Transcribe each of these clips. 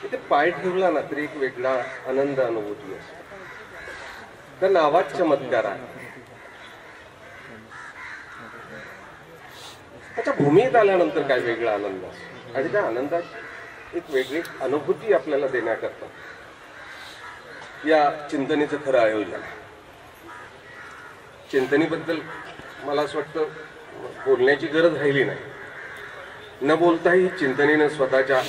इथे पाय ठेवला ना तरी एक वेगळा आनंद अनुभूती असतो. त्या नावात चमत्कार आहे. त्याच्या भूमीत आल्यानंतर काय वेगळा आनंद असतो आणि त्या आनंदात एक वेगळी अनुभूती आपल्याला देण्याकरता या चिंतनेचं खरं आयोजन. चिंतनेबद्दल मला असं वाटतं बोलण्याची गरज राहिली नाही. न बोलताही चिंतनेनं स्वतःच्या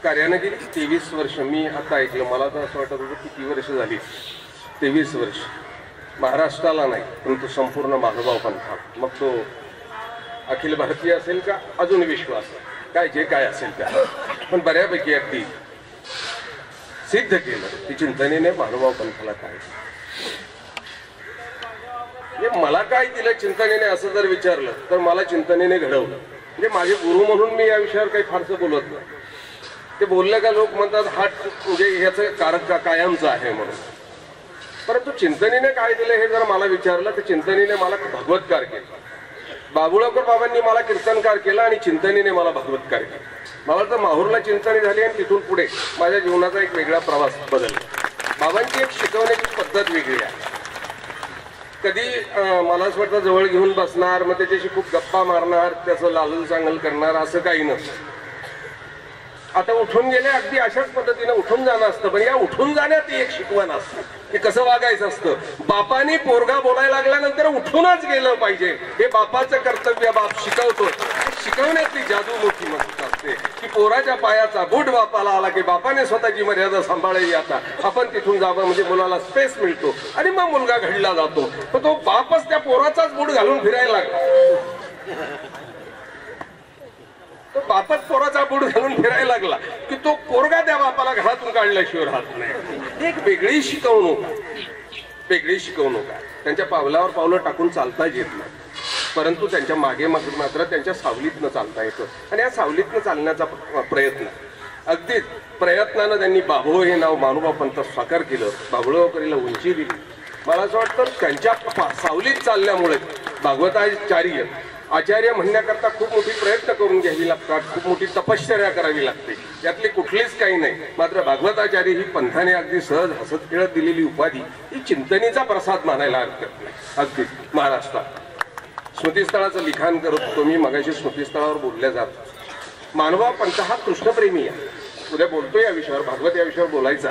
कार्यानं गेली 23 वर्ष. मी आता ऐकलं, मला तर असं वाटत होतं किती वर्ष झाली. 23 वर्ष महाराष्ट्राला नाही परंतु संपूर्ण महानुभाव पंथा, मग तो अखिल भारतीय असेल का अजून विश्वास काय जे काय असेल त्या, पण बऱ्यापैकी अगदी सिद्ध केलं की चिंतनेने महानुभाव पंथाला काय. मला काय दिलं चिंतनेने असं जर विचारलं तर मला चिंतनेने घडवलं. म्हणजे माझे गुरु म्हणून मी या विषयावर काही फारसं बोलत नाही. ते बोलले का लोक म्हणतात हा म्हणजे ह्याचं कारक कायमचं आहे म्हणून. परंतु चिंतनेने काय दिलं हे जर मला विचारलं तर चिंतनेने मला भगवतकार केलं. बाबुळकर बाबांनी मला कीर्तनकार केला आणि चिंतनेने मला भगवतकार केला. मला तर माहूरला चिंतनी झाली आणि तिथून पुढे माझ्या जीवनाचा एक वेगळा प्रवास बदलला. बाबांची एक शिकवण्याची पद्धत वेगळी आहे. कधी मला असं वाटतं जवळ घेऊन बसणार, मग त्याच्याशी खूप गप्पा मारणार, त्याचं लालूल चांगल करणार असं काही नसतं. आता उठून गेले अगदी अशाच पद्धतीने उठून जाणं असतं, पण या उठून जाण्यात एक शिकवण असतं की कसं वागायचं असतं. बापाने पोरगा बोलायला लागल्यानंतर उठूनच गेलं पाहिजे, हे बापाचं कर्तव्य बाप शिकवतो. शिकवण्यातली जादू मोठी मस्त असते की पोराच्या पायाचा बूट बापाला आला की बापाने स्वतःची मर्यादा सांभाळली. आता आपण तिथून जावं म्हणजे मुलाला स्पेस मिळतो आणि मग मुलगा घडला जातो. तर तो बापच त्या पोराचाच बूट घालून फिरायला लागला. तो बापच पोराचा बूट घालून फिरायला लागला की तो पोरगा त्या बापाला घरातून काढल्याशिवाय राहत नाही. एक वेगळी शिकवणूक, वेगळी शिकवणूक आहे. त्यांच्या पावलावर पावलं टाकून चालताच येत नाही, परंतु त्यांच्या मागे मात्र त्यांच्या सावलीतनं चालता येतं. आणि या सावलीतनं चालण्याचा प्रयत्न, अगदीच प्रयत्नानं त्यांनी बाभुळो हे नाव महानुभाव पंथ साकार केलं. बाभुळगावकरीला उंची दिली. मला असं वाटतं त्यांच्या सावलीत चालल्यामुळे भागवताचार्य आचार्य म्हणण्याकरता खूप मोठी प्रयत्न करून घ्यावी लागतात, खूप मोठी तपश्चर्या करावी लागते. यातली कुठलीच काही नाही. मात्र भागवताचार्य ही पंथाने अगदी सहज हसत खेळत दिलेली उपाधी ही चिंतनेचा प्रसाद मानायला हरकत नाही. अगदी महाराष्ट्रात स्मृतीस्थळाचं लिखाण करत होतो मी मगाशी. स्मृतीस्थळावर बोलल्या जात महानुभाव पंथ हा कृष्णप्रेमी आहे. उद्या बोलतो या विषयावर, भागवत या विषयावर बोलायचा.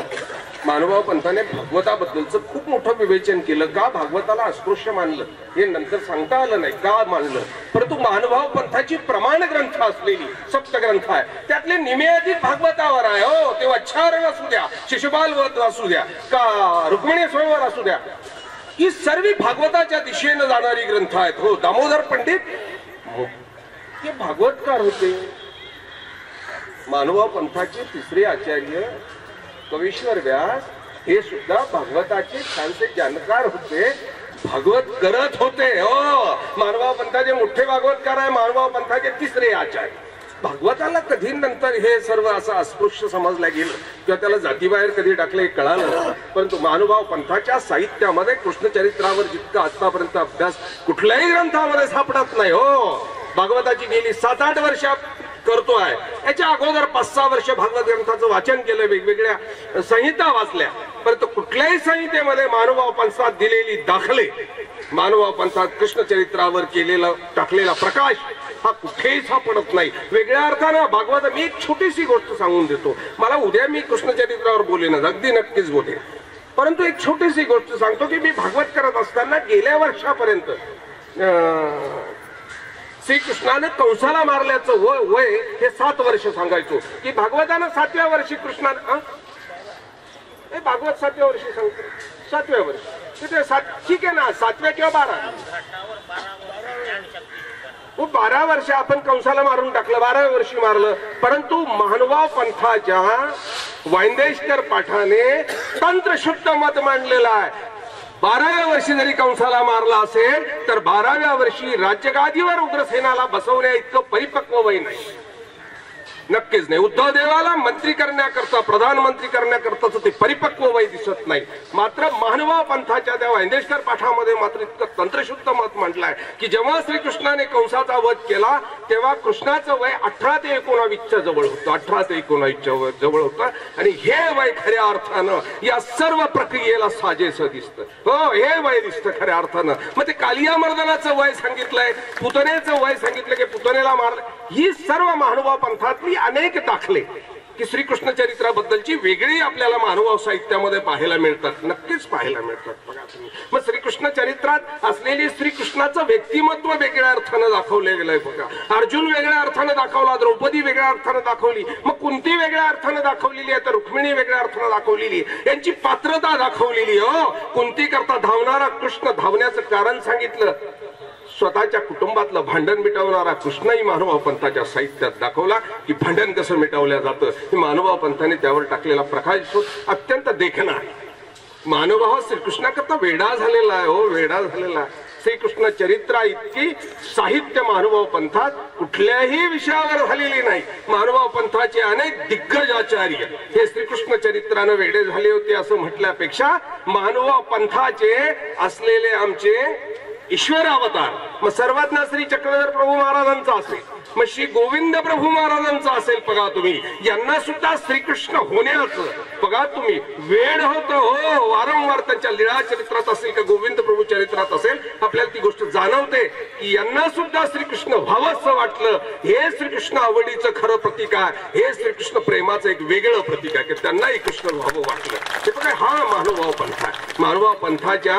महानुभाव पंथाने भागवताबद्दलचं खूप मोठं विवेचन केलं. का भागवताला अस्पृश्य मानलं हे नंतर सांगता आलं नाही का मानलं, परंतु महानुभाव पंथाची प्रमाण ग्रंथ असलेली सप्तग्रंथ आहे, त्यातले निमे अधिक भागवतावर आहे. हो, ते वच्छारण असू द्या, शिशुपाल वध असू द्या, का रुक्मिणी स्वयंवर असू द्या, ही सर्व भागवताच्या दिशेनं जाणारी ग्रंथ आहेत. हो, दामोदर पंडित हे भागवतकार होते. महानुभाव पंथाचे तिसरे आचार्य कवीश्वर व्यास हे सुद्धा भागवताचे छानसे जाणकार होते, भागवत करत होते. हो, महानुभाव पंथाचे मोठे भागवतकार आहे, महानुभाव पंथाचे तिसरे आचार्य. भागवताला कधी नंतर हे सर्व असं अस्पृश्य समजलं गेलं किंवा त्याला जातीबाहेर कधी टाकलं हे कळालं, परंतु महानुभाव पंथाच्या साहित्यामध्ये कृष्णचरित्रावर जितका आतापर्यंत अभ्यास कुठल्याही ग्रंथामध्ये सापडत नाही. हो, भागवताची गेली 7-8 वर्ष करतो आहे. याच्या अगोदर 5-6 वर्ष भागवत ग्रंथाचं वाचन केलं, वेगवेगळ्या संहिता वाचल्या, परंतु कुठल्याही संहितेमध्ये महानुभाव पंथात दिलेली दाखले, महानुभाव पंथात कृष्णचरित्रावर केलेला टाकलेला प्रकाश हा कुठेही सापडत नाही. वेगळ्या अर्थानं भागवत, मी एक छोटीशी गोष्ट सांगून देतो. मला उद्या मी कृष्णचरित्रावर बोलेनच, अगदी नक्कीच बोलेन, परंतु एक छोटीशी गोष्ट सांगतो की मी भागवत करत असताना गेल्या वर्षापर्यंत श्रीकृष्णाने कंसाला मारल्याचं वय हे 7 वर्ष सांगायचो की भागवतानं 7व्या वर्षी कृष्णाने भागवत 7व्या वर्षी सांगतो, 7व्या वर्षी तिथे 7 ठीक आहे ना, 7व्या किंवा 12 12 वर्ष आपण कंसाला मारून टाकलं, 12व्या वर्षी मारलं. परंतु महानुभाव पंथाच्या वाइंदेशकर पाठाने तंत्रशुद्ध मत मांडलेलं आहे. 12व्या वर्षी जरी कंसाला मारला असेल तर 12व्या वर्षी राज्यगादीवर उग्रसेनाला बसवण्या इतकं परिपक्व वय नाही. नक्कीच नाही. उद्धव देवाला मंत्री करण्याकरता, प्रधानमंत्री करण्याकरताच ते परिपक्व वय दिसत नाही. मात्र महानुभाव पंथाच्या त्या वांदेश्वर पाठामध्ये मात्र इतकं तंत्रशुद्ध मत म्हटलंय की जेव्हा श्रीकृष्णाने कंसाचा वध केला तेव्हा कृष्णाचं वय 18 ते 19च्या जवळ होतं. 18 ते 19च्या जवळ होतं आणि हे वय खऱ्या अर्थानं या सर्व प्रक्रियेला साजेसं दिसतं. हो, हे वय दिसतं खऱ्या अर्थानं. मग ते कालिया मर्दनाचं वय सांगितलंय, पुतनेचं वय सांगितलं की पुतनेला मारलं. ही सर्व महानुभाव पंथातली अनेक दाखले की श्रीकृष्ण चरित्राबद्दलची वेगळी आपल्याला महानुभाव साहित्यामध्ये पाहायला मिळतात. नक्कीच पाहायला मिळतात. बघा तुम्ही, मग श्रीकृष्ण चरित्रात असलेली श्रीकृष्णाचं व्यक्तिमत्व वेगळ्या अर्थानं दाखवलं गेलंय. बघा, अर्जुन वेगळ्या अर्थानं दाखवला, द्रौपदी वेगळ्या अर्थानं दाखवली, मग कुंती वेगळ्या अर्थानं दाखवलेली आहे, तर रुक्मिणी वेगळ्या अर्थानं दाखवलेली, यांची पात्रता दाखवलेली. हो, कुंती करता धावणारा कृष्ण, धावण्याचं कारण सांगितलं. स्वतःच्या कुटुंबातलं भांडण मिटवणारा कृष्णही महानुभाव पंथाच्या साहित्यात दाखवला की भांडण कसं मिटवलं जातं. हे महानुभाव पंथाने त्यावर टाकलेला प्रकाश अत्यंत देखणा आहे. महानुभाव श्रीकृष्णाकरता वेडा झालेला आहे. हो, वेडा झालेला आहे. श्रीकृष्ण चरित्रा इतकी साहित्य महानुभाव पंथात कुठल्याही विषयावर झालेली नाही. महानुभाव पंथाचे अनेक दिग्गज आचार्य हे श्रीकृष्ण चरित्रानं वेडे झाले होते असं म्हटल्यापेक्षा महानुभाव पंथाचे असलेले आमचे ईश्वर अवतार, मग सर्वज्ञ श्री चक्रधर प्रभू महाराजांचा असेल, मग श्री गोविंद प्रभू महाराजांचा असेल, बघा तुम्ही, यांना सुद्धा श्रीकृष्ण होण्याचं बघा तुम्ही वेळ होतं. हो, वारंवार त्यांच्या लीळा चरित्रात असेल का गोविंद प्रभू चरित्रात असेल आपल्याला ती गोष्ट जाणवते की यांना सुद्धा श्रीकृष्ण व्हावंसं वाटलं. हे श्रीकृष्ण आवडीचं खरं प्रतीक आहे. हे श्रीकृष्ण प्रेमाचं एक वेगळं प्रतीक आहे की त्यांनाही कृष्ण व्हावं वाटलं. हे बघा, हा महानुभाव पंथ आहे. महानुभाव पंथाच्या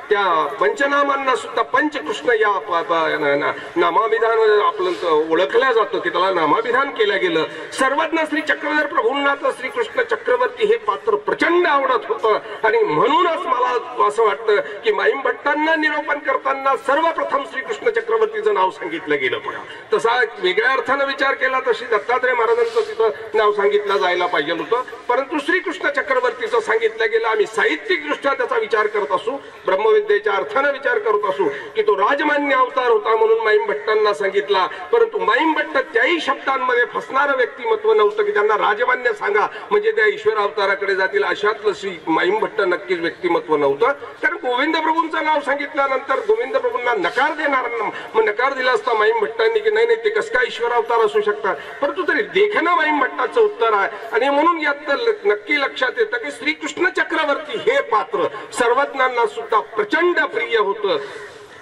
त्या पंचनामांना सुद्धा पंचकृष्ण या नामाभिधान आपलं ओळखल्या जातं की त्याला नामाभिधान केलं गेलं. सर्वज्ञ श्री चक्रधर प्रभूंना तर श्रीकृष्ण चक्रवर्ती हे पात्र प्रचंड आवडत होतं आणि म्हणूनच मला असं वाटतं की माईम भट्टांना निरूपण करताना सर्वप्रथम श्रीकृष्ण चक्रवर्तीचं नाव सांगितलं गेलं. बघा, तसा वेगळ्या अर्थानं विचार केला तशी दत्तात्रय महाराजांचं तिथं नाव सांगितलं जायला पाहिजे होतं, परंतु श्रीकृष्ण चक्रवर्तीचं सांगितलं गेलं. आम्ही साहित्यिकदृष्ट्या त्याचा विचार करत असू, ब्रह्मविद्येच्या अर्थानं विचार करत असू की तो राजमान्य अवतार होता म्हणून माईम भट्टांना सांगितला, परंतु माईम भट्ट त्याही शब्दांमध्ये फसणारं व्यक्तिमत्व नव्हतं की त्यांना राजमान्य सांगा म्हणजे त्या ईश्वर अवताराकडे जातील. अशातलं श्री माईम भट्ट नक्कीच व्यक्तिमत्व नव्हतं. कारण गोविंद प्रभूंचं नाव सांगितल्यानंतर गोविंद प्रभूंना नकार देणार, मग नकार दिला असता माईम भट्टांनी की नाही नाही ते कसं काय ईश्वर अवतार असू शकतात, परंतु तरी देखणं माईम भट्टाचं उत्तर आहे. आणि म्हणून यात नक्की लक्षात येतं की श्रीकृष्ण चक्रवर्ती हे पात्र सर्वज्ञांना सुद्धा प्रचंड प्रिय होतं.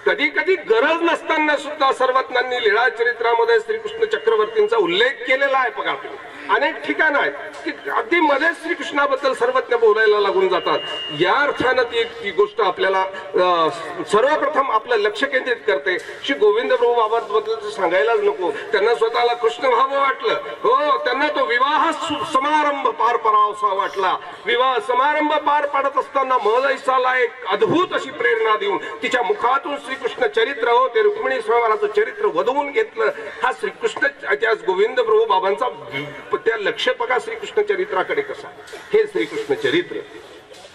कधी कधी गरज नसताना सुद्धा सर्वज्ञांनी लीळा चरित्रामध्ये श्रीकृष्ण चक्रवर्तींचा उल्लेख केलेला आहे. बघा, अनेक ठिकाण आहेत की अगदी मध्येच श्रीकृष्णाबद्दल सर्वज्ञ बोलायला लागून जातात. या अर्थानं ती गोष्ट आपल्याला सर्वप्रथम आपलं लक्ष केंद्रित करते. श्री गोविंद प्रभू बाबांबद्दल सांगायलाच नको. त्यांना स्वतःला कृष्ण व्हावं वाटलं. हो, त्यांना तो विवाह समारंभ पार पडावासा वाटला. विवाह समारंभ पार पाडत असताना महदैसाला एक अद्भुत अशी प्रेरणा देऊन तिच्या मुखातून श्रीकृष्ण चरित्र, हो ते रुक्मिणी स्वयंवराचं चरित्र वधवून घेतलं. हा श्रीकृष्ण त्या गोविंद प्रभू बाबांचा त्या लक्ष बघा श्रीकृष्ण चरित्राकडे कसा. हे श्रीकृष्ण चरित्र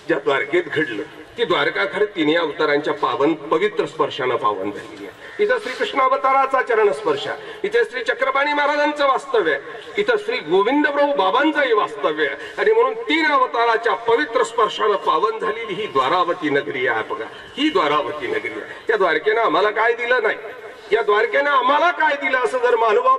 ज्या द्वारकेत घडलं ती द्वारका खरं तिन्ही अवतारांच्या पावन पवित्र स्पर्शानं पावन झालेली आहे. इथं श्रीकृष्ण अवताराचा चरण स्पर्श आहे, इथे श्री चक्रपाणी महाराजांचं वास्तव्य आहे, इथं श्री गोविंद प्रभू बाबांचंही वास्तव्य आहे. आणि म्हणून 3 अवताराच्या पवित्र स्पर्शानं पावन झालेली ही द्वारावती नगरी आहे. बघा, ही द्वारावती नगरी आहे. त्या द्वारकेनं आम्हाला काय दिलं नाही, या द्वारकेनं आम्हाला काय दिलं असं जर महानुभाव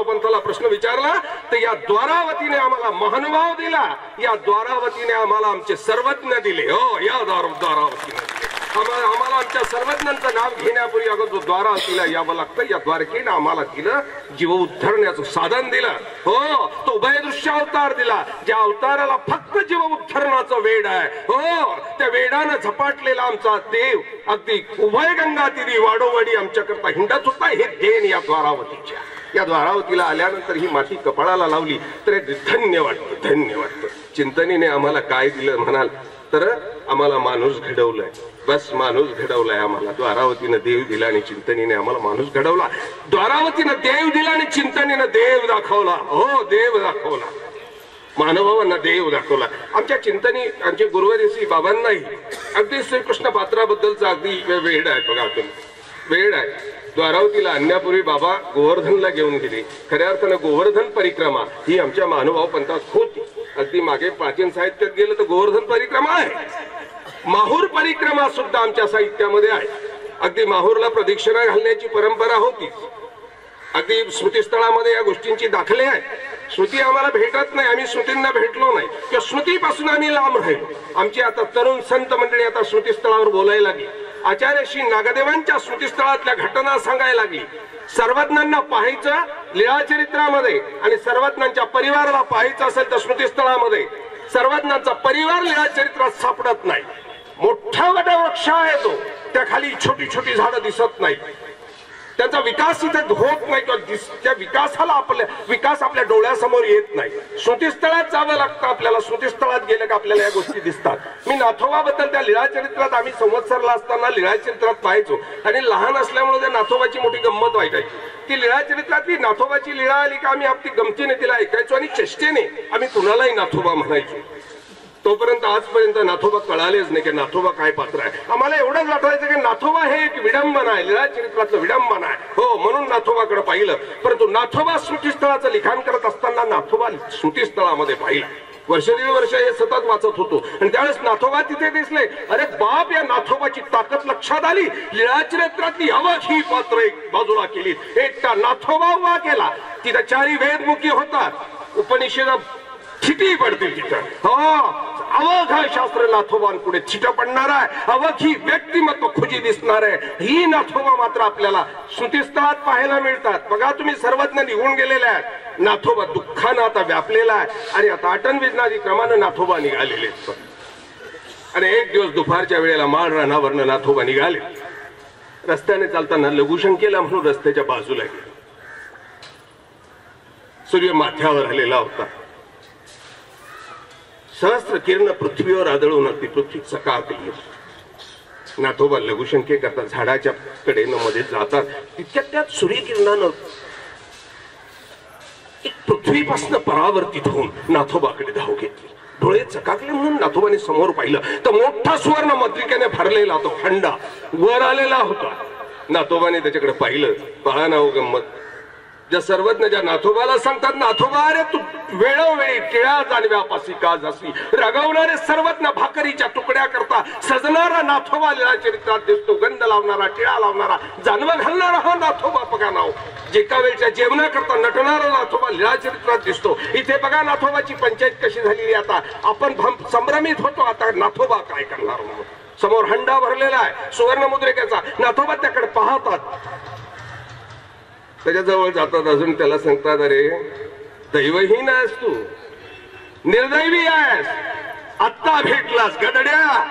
पंथाला प्रश्न विचारला तर या द्वारावतीने आम्हाला महानुभाव दिला, या द्वारावतीने आम्हाला आमचे सर्वज्ञ दिले. हो, या द्वारावतीने आम्हाला आमच्या सर्वज्ञांचं नाव घेण्यापूर्वी अगोदर द्वारावतीला यावं लागतं. या द्वारकेनं आम्हाला दिलं जीव उद्धरण्याचं साधन दिलं. हो, तो उभयदृश्य अवतार दिला ज्या अवताराला फक्त जीव उद्धरणाचं वेड आहे. हो, त्या वेडानं झपाटलेला आमचा देव अगदी उभय गंगा तीरी वाडोवाडी आमच्याकरता हिंडत होता. हे देण या द्वारावतीच्या. या द्वारावतीला आल्यानंतर ही माती कपाळाला लावली तर धन्य वाटतं, धन्य वाटतं. चिंतनीने आम्हाला काय दिलं म्हणाल तर आम्हाला माणूस घडवलाय. बस, माणूस घडवलाय आम्हाला. द्वारावतीनं देव दिला आणि चिंतनीने आम्हाला माणूस घडवला. द्वारावतीनं देव दिला आणि चिंतनीनं देव दाखवला. हो, देव दाखवला. महानुभावांना देव दाखवला. आमच्या चिंतनी आमचे गुरुवर्य बाबांनाही अगदी श्रीकृष्ण पात्राबद्दलचा अगदी वेळ आहे. बघा तुम्ही, वेळ आहे. द्वारावतीला आणण्यापूर्वी बाबा गोवर्धनला घेऊन गेले. खऱ्या अर्थानं गोवर्धन परिक्रमा ही आमच्या महानुभाव पंथात होती. अगदी मागे प्राचीन साहित्यात गेलं तर गोवर्धन परिक्रमा आहे. माहूर परिक्रमा सुद्धा आमच्या साहित्यामध्ये आहे. अगदी माहूरला प्रदक्षिणा घालण्याची परंपरा होती. अगदी स्मृतीस्थळामध्ये या गोष्टींची दाखले आहे. स्मृती आम्हाला भेटत नाही, आम्ही स्मृतींना भेटलो नाही किंवा स्मृतीपासून आम्ही लांब राहिलो. आमची आता तरुण संत मंडळी आता स्मृतीस्थळावर बोलायला लागली. आचार्य श्री नागदेवांच्या स्मृतीस्थळातल्या घटना सांगायला लागली. सर्वज्ञांना पाहायचं लीळाचरित्रामध्ये आणि सर्वज्ञांच्या परिवाराला पाहायचं असेल तर स्मृतीस्थळामध्ये. सर्वज्ञांचा परिवार लीळाचरित्रात सापडत नाही. मोठा वटवृक्ष आहे तो, त्या खाली छोटी छोटी झाडं दिसत नाही. त्यांचा विकास इथे होत नाही किंवा त्या विकास आपल्या डोळ्यासमोर येत नाही. स्मृतीस्थळात जावं लागतं आपल्याला. स्मृतीस्थळात गेलं का आपल्याला या गोष्टी दिसतात. मी नाथोबाबद्दल त्या लीळाचरित्रात आम्ही संवत्सरला असताना लीळाचरित्रात पाहायचो आणि लहान असल्यामुळे त्या नाथोबाची मोठी गंमत वाटायची. ती लीळाचरित्रातली नाथोबाची लीळा आली का आम्ही अगदी गमतीने तिला ऐकायचो आणि चेष्टेने आम्ही कुणालाही नाथोबा म्हणायचो. तोपर्यंत आजपर्यंत नाथोबा कळालेच नाही की नाथोबा काय पात्र आहे. आम्हाला एवढंच वाटायचं की नाथोबा हे एक विडंबन आहे, लीळाचरित्रातलं विडंबन आहे. हो, म्हणून नाथोबाकडे पाहिलं. परंतु नाथोबा स्मृतीस्थळाचं लिखाण करत असताना नाथोबा स्मृतीस्थळामध्ये पाहिलं. वर्ष दीड वर्ष हे सतत वाचत होतो आणि त्यावेळेस नाथोबा तिथे दिसले. अरे बाप, या नाथोबाची ताकद लक्षात आली. लीळाचरित्रातली अवघी पात्र एक बाजूला केली. एकटा नाथोबा उभा केला. तिथं चारी वेदमुखी होतात. उपनिषद छिटी पडते तिथं. हो, अवघ शास्त्र नाथोबांपुढे छिट पडणार आहे. अवघी व्यक्तिमत्व खुजी दिसणार आहे. ही नाथोबा मात्र आपल्याला स्मृतीस्थळात पाहायला मिळतात. बघा तुम्ही, सर्वज्ञ निघून गेलेले आहेत. नाथोबा दुःखानं आता व्यापलेला आहे आणि आता आटनविजनादी क्रमानं नाथोबा निघालेले आहेत. आणि एक दिवस दुपारच्या वेळेला माळ रानावरनं नाथोबा निघाले. रस्त्याने चालताना लघुशंकेला म्हणून रस्त्याच्या बाजूला गेले. सूर्य माथ्यावर आलेला होता. सहस्त्र किरण पृथ्वीवर आदळून अगदी पृथ्वी चकाकली. नाथोबा लघुशंके करतात. झाडाच्या कडेनं मध्ये जातात. तितक्यात त्यात सूर्यकिरणानं एक पृथ्वीपासून परावर्तित होऊन नाथोबाकडे धाव घेतली. डोळे चकाकले म्हणून नाथोबाने समोर पाहिलं तर मोठा सुवर्ण मद्रिकेने भरलेला तो खंडा वर आलेला होता. नाथोबाने त्याच्याकडे पाहिलं. पहा ना, गंमत. ज्या सर्वज्ञ ज्या नाथोबाला सांगतात, नाथोबा अरे तू वेळोवेळी टिळा जाणव्यापासी का जासी. रगवणारे सर्वज्ञ भाकरीच्या तुकड्या करता सजणारा नाथोबा लीळाचरित्रात दिसतो. गंध लावणारा, टिळा लावणारा, जानवं घालणारा हा नाथोबा बघा नाव. एका वेळच्या जेवणाकरता नटणारा नाथोबा लीळाचरित्रात दिसतो. इथे बघा नाथोबाची पंचायत कशी झालेली. आता आपण संभ्रमित होतो. आता नाथोबा काय करणार म्हणून. समोर हंडा भरलेला आहे सुवर्ण मुद्रिकेचा. नाथोबा त्याकडे पाहतात. त्याच्याजवळ जातात. अजून त्याला सांगतात, अरे दैवहीन आहेस तू, निर्दैवी आहेस. आत्ता भेटलास गदड्या.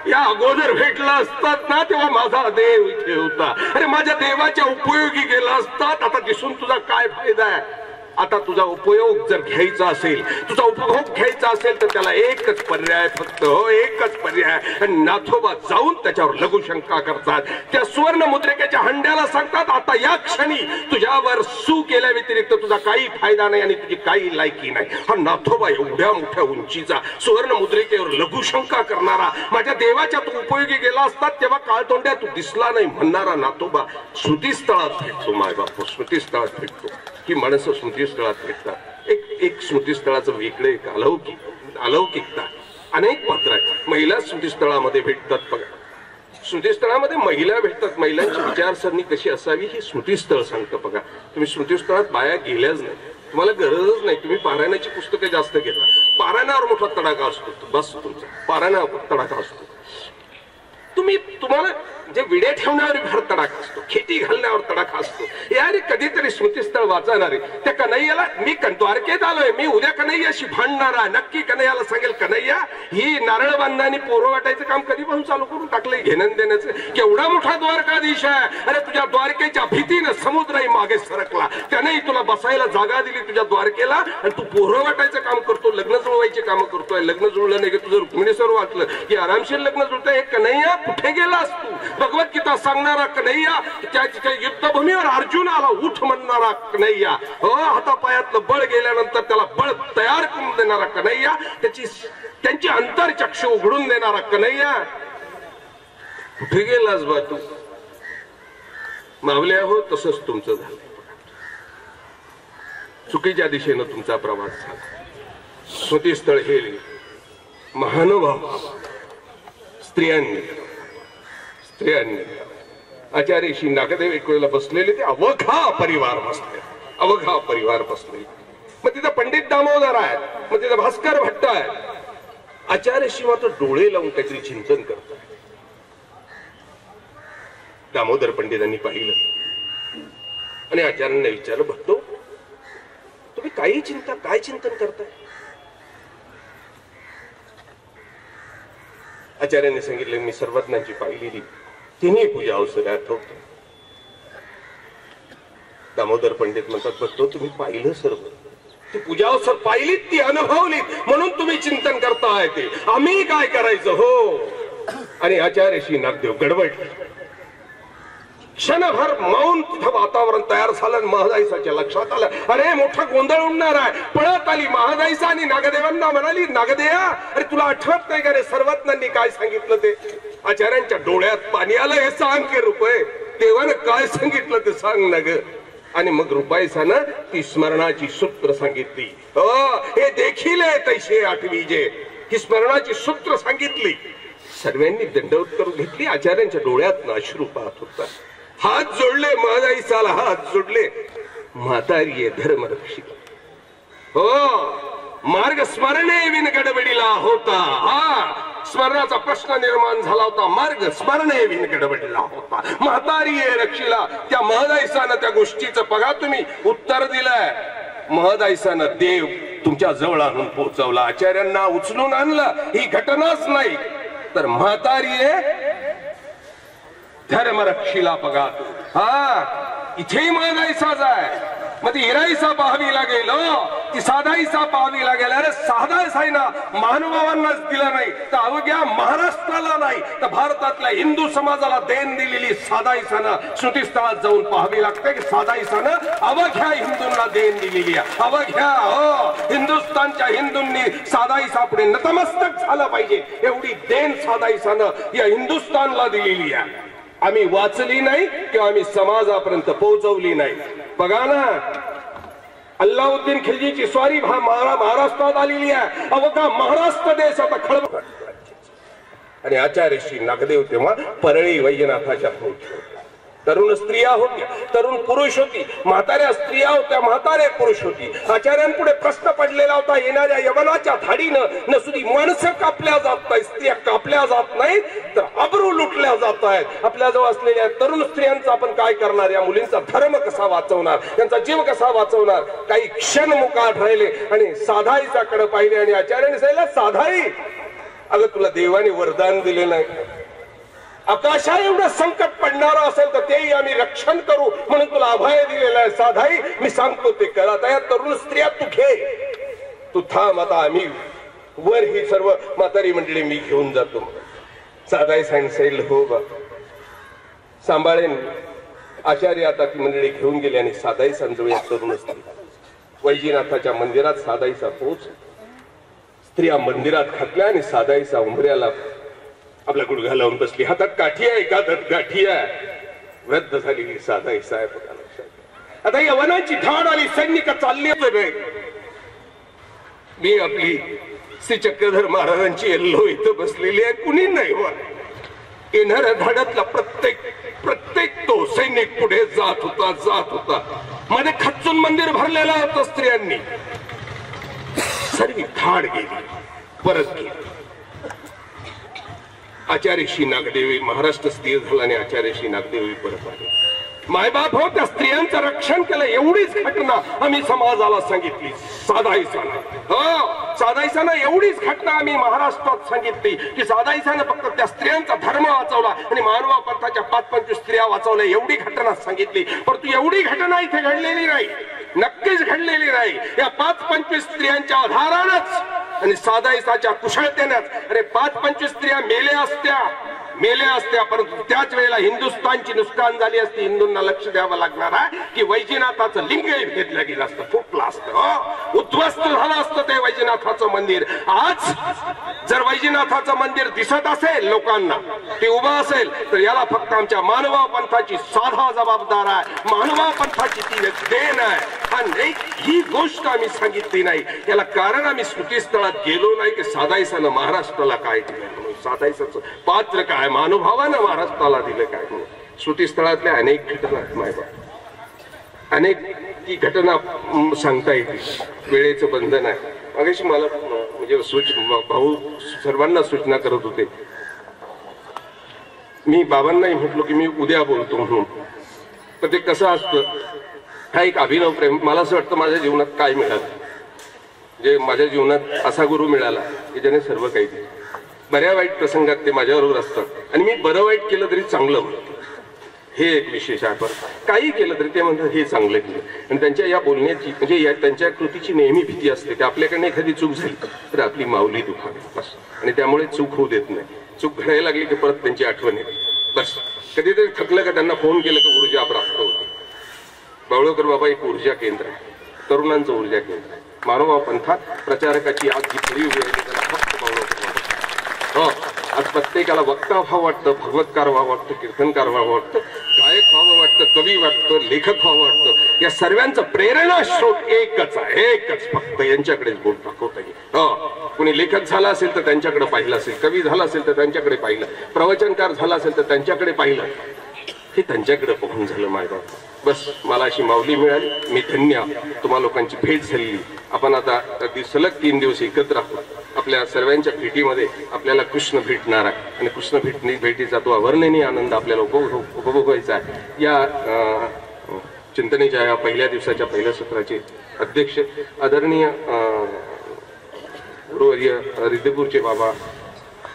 या अगोदर भेटला असतात ना तेव्हा माझा देव इथे होता. अरे माझ्या देवाच्या उपयोगी गेला असतात. आता दिसून तुझा काय फायदा आहे. आता तुझा उपयोग जर घ्यायचा असेल, तुझा उपभोग घ्यायचा असेल तर त्याला एकच पर्याय, फक्त हो एकच पर्याय. आणि नाथोबा जाऊन त्याच्यावर लघुशंका करतात. त्या सुवर्ण मुद्रिकेच्या हंड्याला सांगतात, आता या क्षणी तुझ्यावर सू केल्या व्यतिरिक्त तुझा काही फायदा नाही आणि तुझी काही लायकी नाही. हा नाथोबा एवढ्या मोठ्या उंचीचा सुवर्ण मुद्रिकेवर लघुशंका करणारा, माझ्या देवाच्या तू उपयोगी गेला असतात तेव्हा काळतोंड्या तू दिसला नाही म्हणणारा नाथोबा स्मृतीस्थळात भेटतो. माय बाप स्मृतीस्थळात भेटतो. ही माणसं स्मृतीस्थळात भेटतात. एक स्मृतीस्थळाचं वेगळं एक अलौकिकता. अनेक पात्र आहेत. महिला स्मृतीस्थळामध्ये भेटतात. बघा, स्मृतीस्थळामध्ये महिला भेटतात. महिलांची विचारसरणी कशी असावी ही स्मृतीस्थळ सांगतं. बघा, तुम्ही स्मृतीस्थळात बाया गेल्याच नाही, तुम्हाला गरजच नाही. तुम्ही पारायणाची पुस्तकं जास्त घेता. पारायणावर मोठा तडाखा असतो. बस तुमचा पारायणावर तडाखा असतो. तुम्हाला जे विडे ठेवण्यावर भर तडाखा असतो, खेती घालण्यावर तडाखा असतो. यार कधीतरी स्मृतीस्थळ वाचणारे त्या कन्हैयाला, मी द्वारकेत आलोय, मी उद्या कन्हैयाशी भांडणार आहे. नक्की कन्हैयाला सांगेल, कन्हैया ही नारळ बांधणी पोरं वाटायचं काम कधीपासून चालू करून टाकलंय. घेणं देण्याचं केवढा मोठा द्वारकाधीश आहे. अरे तुझ्या द्वारकेच्या भीतीनं समुद्रही मागे सरकला. त्यानेही तुला बसायला जागा दिली तुझ्या द्वारकेला आणि तू पोरं वाटायचं काम करतो, लग्न जुळवायचे काम करतोय. लग्न जुळलं नाही की तुझं रुक्मिणीसर वाचलं की आरामशीर लग्न जुळतंय. कन्हैया कुठे गेलास तू. भगवद्गीता सांगणारा कन्हैया, त्या युद्धभूमीवर अर्जुन आला उठ म्हणणारा कन्हैया, हो हातापायातलं बळ गेल्यानंतर त्याला बळ तयार करून देणारा कन्हैया, त्यांची अंतरचक्षु उघडून देणारा कन्हैया. कुठे गेलास बा तू. मावले आहोत तसंच तुमचं झालं. चुकीच्या दिशेनं तुमचा प्रवास झाला. स्मृतीस्थळ हे महानुभाव स्त्रियांनी आचार्य श्री नागदेव एक वेळेला बसलेले, ते अवघा परिवार बसले. मग तिथं पंडित दामोदर आहेत, मग तिथं भास्कर भट्ट आहेत. आचार्यशी मात्र डोळे लावून काहीतरी चिंतन करतात. दामोदर पंडितांनी पाहिलं आणि आचार्यांना विचारलं, भक्तो तुम्ही काय चिंतन करताय? आचार्यांनी सांगितलं, मी सर्वज्ञांची पाहिलेली तिन्ही पूजा अवसरे आठवतो. दामोदर पंडित म्हणतात, भक्तो तुम्ही पाहिलं सर्व, ती पूजा अवसर पाहिलीत, ती अनुभवलीत, म्हणून तुम्ही चिंतन करताय. ते आम्ही काय करायचं हो? आणि आचार्यशी नागदेव गडबडले. क्षणभर मौन तिथं वातावरण तयार झालं. महादाईसाच्या लक्षात आलं, अरे मोठा गोंधळ उडणार आहे. पळत आली महादाईसा आणि नागदेवांना म्हणाली, नागदेवा अरे तुला आठवत नाही का रे सर्वज्ञांनी काय सांगितलं ते? आचार्यांच्या डोळ्यात पाणी आलं. हे सांग की रुपये, देवानं काय सांगितलं ते सांग ना ग. आणि मग रुपाईसानं ती स्मरणाची सूत्र सांगितली. हे देखील तैसे आठवीजे, ही स्मरणाची सूत्र सांगितली. सर्वांनी दंडवत करून घेतली. आचार्यांच्या डोळ्यात अश्रू पाहत होता. हात जोडले, महादाईसाला हात जोडले. म्हातारी धर्मरक्षित हो, मार्ग स्मरणे विन गडबडीला होता. स्मरणाचा प्रश्न निर्माण झाला होता. मार्ग स्मरणे विन गडबडीला होता. म्हातारी रक्षिला. त्या महदाईसानं त्या गोष्टीचं बघा तुम्ही उत्तर दिलंय. महदाईसानं देव तुमच्या जवळ आणून पोहोचवला. आचार्यांना उचलून आणलं. ही घटनाच नाही तर म्हातारी धर्मरक्षीला बघा. इथे महदाईसा जाय. मग ती हिराईसा पाहावीला गेलो, ती साधाईसा पाहावीला गेला. अरे साधाईसाईना महानुभावांनाच दिलं नाही तर अवघ्या महाराष्ट्राला नाही तर भारतातल्या हिंदू समाजाला देण दिलेली साधाईसानं स्मृतीस्थळात जाऊन पाहावी लागते की साधाईसानं अवघ्या हिंदूंना देण दिलेली आहे. अवघ्या हिंदुस्थानच्या हिंदूंनी साधाईसा पुढे नतमस्तक झालं पाहिजे एवढी देण साधाईसानं या हिंदुस्थानला दिलेली आहे. आम्ही वाचली नाही किंवा आम्ही समाजापर्यंत पोहोचवली नाही. बघा ना, अल्लाउद्दीन खिलजीची स्वारी महाराष्ट्रात आलेली आहे. अवघा महाराष्ट्र देश आता खळबळ. आणि आचार्य श्री नागदेव तेव्हा परळी वैजनाथाच्या पोहोचले. तरुण स्त्रिया होत्या, तरुण पुरुष होती, म्हाताऱ्या स्त्रिया होत्या, म्हातारे पुरुष होती. आचार्यांपुढे प्रश्न पडलेला होता, येणाऱ्या यवनाच्या धाडीनं नसुदी माणसं कापल्या जात नाही, स्त्रिया कापल्या जात नाहीत तर अब्रू लुटल्या जात आहेत. आपल्याजवळ असलेल्या तरुण स्त्रियांचा आपण काय करणार? या मुलींचा धर्म कसा वाचवणार? त्यांचा जीव कसा वाचवणार? काही क्षण मुकाट राहिले आणि साधाईच्याकडे पाहिले आणि आचार्याने सांगितलं, साधाई अगं तुला देवाने वरदान दिले नाही. आकाशा एवढं संकट पडणार असेल तर तेही आम्ही रक्षण करू म्हणून तुला अभय दिलेला आहे. साधाई मी सांगतो ते कर. आता या तरुण स्त्रिया तू घे, तू थांब. आता आम्ही वर ही सर्व म्हातारी मंडळी मी घेऊन जातो. साधाई सांगितलं, हो बा सांभाळेन. आचार्य आता ती मंडळी घेऊन गेली आणि साधाई सांजवळ या तरुण स्त्री वैजनाथाच्या मंदिरात साधाईचा पोच. स्त्रिया मंदिरात घातल्या आणि साधाईचा उंबऱ्याला आपला गुडघा लावून बसली. हातात काठी आहे, एका हातात गाठी आहे. वृद्ध झालेली साधाई साहेब लक्षात. आता यवनाची धाड आली, सैनिक चालली. मी आपली श्री चक्रधर महाराजांची येल्लो इथं बसलेली आहे. कुणी नाही वा. येणाऱ्या धाड्यातला प्रत्येक तो सैनिक पुढे जात होता. मध्ये खच्चून मंदिर भरलेलं होतं स्त्रियांनी. सर्व धाड गेली, परत गेली. आचार्य श्री नागदेवी महाराष्ट्र स्थिर झाला आणि आचार्य श्री नागदेवी परत आले. मायबाप हो त्या स्त्रियांचं रक्षण केलं. एवढीच घटना आम्ही समाजाला सांगितली. साधाईसानं एवढीच घटना आम्ही महाराष्ट्रात सांगितली की साधाईसानं फक्त त्या स्त्रियांचा धर्म वाचवला आणि मानवा पंथाच्या 5-25 स्त्रिया वाचवल्या. एवढी घटना सांगितली. परंतु एवढी घटना इथे घडलेली नाही, नक्कीच घडलेली नाही. या 5-25 स्त्रियांच्या आधारानच आणि साधाईसाच्या कुशलतेनेच. अरे 5-25 स्त्रिया मेल्या असत्या परंतु त्याच वेळेला हिंदुस्थानची नुकसान झाली असती. हिंदूंना लक्ष द्यावं लागणार आहे की वैजनाथाचं लिंगही भेदलं गेलं असतं. संपलं असतं, उद्ध्वस्त झालं असतं ते वैजनाथाचं मंदिर. आज जर वैजनाथाचं मंदिर दिसत असेल लोकांना, ते उभं असेल, तर याला फक्त आमच्या मानवा पंथाची साधा जबाबदार आहे, मानवा पंथाची ती देण आहे. आणि ही गोष्ट आम्ही सांगितली नाही, याला कारण आम्ही स्मृतीस्थळात गेलो नाही की साधायसानं महाराष्ट्राला काय दिलं म्हणून, साधायसाचं पात्र काय, महानुभावानं महाराष्ट्राला दिलं काय म्हणून. स्मृतीस्थळातल्या अनेक घटना आहेत मायबाप, अनेक ती घटना सांगता येते, वेळेचं बंधन आहे. मगाशी मला म्हणजे भाऊ सर्वांना सूचना करत होते, मी बाबांनाही म्हटलो की मी उद्या बोलतो म्हणून. तर ते कसं असतं, हा एक अभिनव प्रेम. मला असं वाटतं माझ्या जीवनात काय मिळालं, जे माझ्या जीवनात असा गुरु मिळाला की ज्याने सर्व काही दिलं. बऱ्या वाईट प्रसंगात ते माझ्याबरोबर असतात आणि मी बरं वाईट केलं तरी चांगलं म्हणतो, हे एक विशेष आहे. पण काही केलं तरी ते म्हणतात हे चांगलं केलं. आणि त्यांच्या या बोलण्याची म्हणजे त्यांच्या कृतीची नेहमी भीती असते की आपल्याकडनं एखादी चूक झाली तर आपली माऊली दुखावी बस. आणि त्यामुळे चूक होऊ देत नाही. चूक घडायला लागली की परत त्यांची आठवण येते बस. कधीतरी थकलं का त्यांना फोन केलं की ऊर्जा प्राप्त होते. बावळकर बाबा एक ऊर्जा केंद्र आहे, तरुणांचं ऊर्जा केंद्र आहे. मानवा पंथात प्रचारकाची आज जी खरी उभी आहे त्याला फक्त बावळकर बाबा. हो, आज प्रत्येकाला वक्ता व्हावं वाटतं, भगवतकार व्हावं वाटतं, कीर्तनकार व्हावं वाटतं, गायक व्हावं वाटतं, कवी वाटतं, लेखक व्हावं वाटतं. या सर्वांचं प्रेरणा स्रोत एकच आहे, एकच फक्त यांच्याकडेच बोट दाखवता येईल. हो, कुणी लेखक झाला असेल तर त्यांच्याकडे पाहिलं असेल, कवी झाला असेल तर त्यांच्याकडे पाहिलं, प्रवचनकार झाला असेल तर त्यांच्याकडे पाहिलं. हे त्यांच्याकडे पाहून झालं मायबाप. बस मला अशी माऊली मिळाली, मी धन्य. तुम्हा लोकांची भेट झाली. आपण आता अगदी सलग 3 दिवस एकत्र आहोत. आपल्या सर्वांच्या भेटीमध्ये आपल्याला कृष्ण भेटणार आहे आणि कृष्ण भेटीचा तो अवर्णनीय आनंद आपल्याला उपभोगायचा आहे. या चिंतनेच्या या पहिल्या दिवसाच्या पहिल्या सत्राचे अध्यक्ष आदरणीय गुरुवर्य रिद्धेपूरचे बाबा,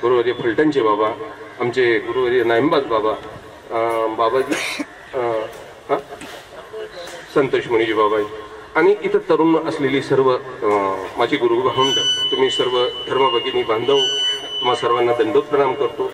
गुरुवर्य फलटणचे बाबा, आमचे गुरुवर्य नाईमबाज बाबा, बाबाजी संतोष मुनीजी बाबा, आणि इथं तरुण असलेली सर्व माझी गुरुभावंड, तुम्ही सर्व धर्मभगिनी बांधव, तुम्हा सर्वांना दंडोत प्रणाम करतो.